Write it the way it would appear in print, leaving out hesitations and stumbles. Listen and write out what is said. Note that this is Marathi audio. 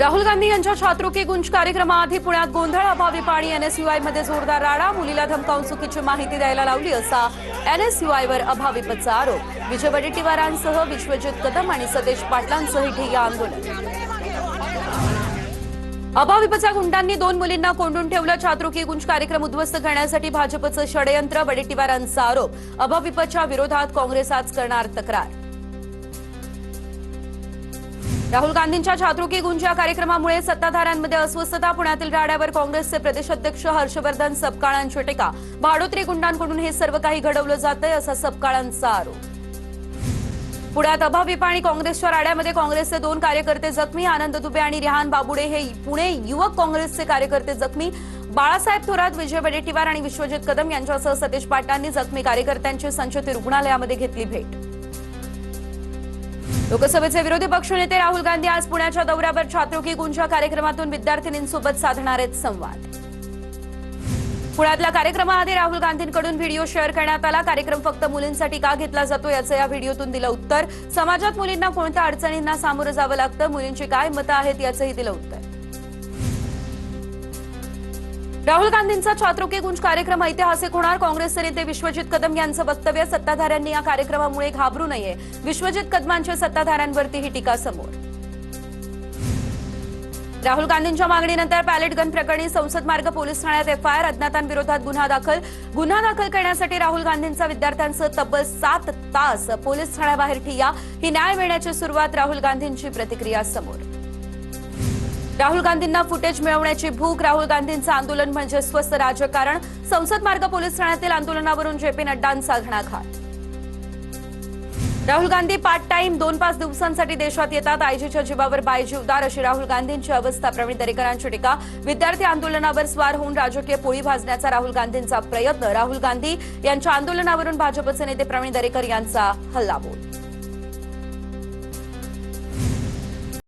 राहुल गांधी यांच्या छात्रों गुंज कार्यक्रमाआधी पुण्यात गोंधळ, अभावी पाणी, एनएसयूआय मध्ये जोरदार राडा, मुलीला धमकावून चुकीची माहिती द्यायला लावली असा एनएसयूआयवर अभाविपचा आरोप। विजय वडेट्टीवारांसह विश्वजित कदम आणि सतेज पाटलांसह ठिय्या आंदोलन। अभाविपच्या गुंडांनी 2 मुलींना कोंडून ठेवलं, छात्रों गुंज कार्यक्रम उद्ध्वस्त करण्यासाठी भाजपचं षडयंत्र, वडेट्टीवारांचा आरोप। अभाविपच्या विरोधात काँग्रेस आज करणार तक्रार। राहुल गांधींच्या छात्रों गुंज या कार्यक्रमामुळे सत्ताधाऱ्यांमध्ये अस्वस्थता, पुण्यातील राड्यावर काँग्रेसचे प्रदेशाध्यक्ष हर्षवर्धन सपकाळांची टीका। भाडोत्री गुंडांकडून हे सर्व काही घडवलं जातंय असा सपकाळांचा आरोप। पुण्यात अभावी पाणी, काँग्रेसच्या राड्यामध्ये काँग्रेसचे 2 कार्यकर्ते जखमी, आनंद दुबे आणि रिहान बाबुडे हे पुणे युवक काँग्रेसचे कार्यकर्ते जखमी। बाळासाहेब थोरात, विजय वडेट्टीवार आणि विश्वजित कदम यांच्यासह सतेज पाटलांनी जखमी कार्यकर्त्यांची संचेती रुग्णालयामध्ये घेतली भेट। लोकसभेचे विरोधी पक्षनेते राहुल गांधी आज पुण्याच्या दौऱ्यावर, छात्रों गुंज कार्यक्रमातून विद्यार्थिनींसोबत साधणार आहेत संवाद। पुण्यातल्या कार्यक्रमाआधी राहुल गांधींकडून व्हिडिओ शेअर करण्यात आला। कार्यक्रम फक्त मुलींसाठी का घेतला जातो याचं या व्हिडिओतून दिलं उत्तर। समाजात मुलींना कोणत्या अडचणींना सामोरं जावं लागतं, मुलींची काय मतं आहेत याचंही दिलं उत्तर। राहुल गांधींचा छात्रों गुंज कार्यक्रम ऐतिहासिक होणार, काँग्रेसचे नेते विश्वजित कदम यांचं वक्तव्य। सत्ताधाऱ्यांनी या कार्यक्रमामुळे घाबरू नये, विश्वजित कदमांच्या सत्ताधाऱ्यांवरती ही टीका समोर। राहुल गांधींच्या मागणीनंतर पॅलेट गन प्रकरणी संसद मार्ग पोलीस ठाण्यात एफआयआर, अज्ञातांविरोधात गुन्हा दाखल करण्यासाठी राहुल गांधींचा विद्यार्थ्यांसह तब्बल 7 तास पोलीस ठाण्याबाहेर ठिय्या। ही न्याय मिळण्याची सुरुवात, राहुल गांधींची प्रतिक्रिया समोर। राहुल गांधींना फुटेज मिळवण्याची भूक, राहुल गांधींचं आंदोलन म्हणजे स्वस्थ राजकारण। संसद मार्ग पोलीस ठाण्यातील आंदोलनावरून जेपी नड्डांचा घणाघात। राहुल गांधी पार्ट टाइम 2-5 दिवसांसाठी देशात येतात, आयजीच्या जीवावर बायजी उदार अशी राहुल गांधींची अवस्था। प्रवीण दरेकरांची टीका, विद्यार्थी आंदोलनावर स्वार होऊन राजकीय पोळी भाजण्याचा राहुल गांधींचा प्रयत्न। राहुल गांधी यांच्या आंदोलनावरून भाजपचे नेते प्रवीण दरेकर यांचा हल्लाबोल।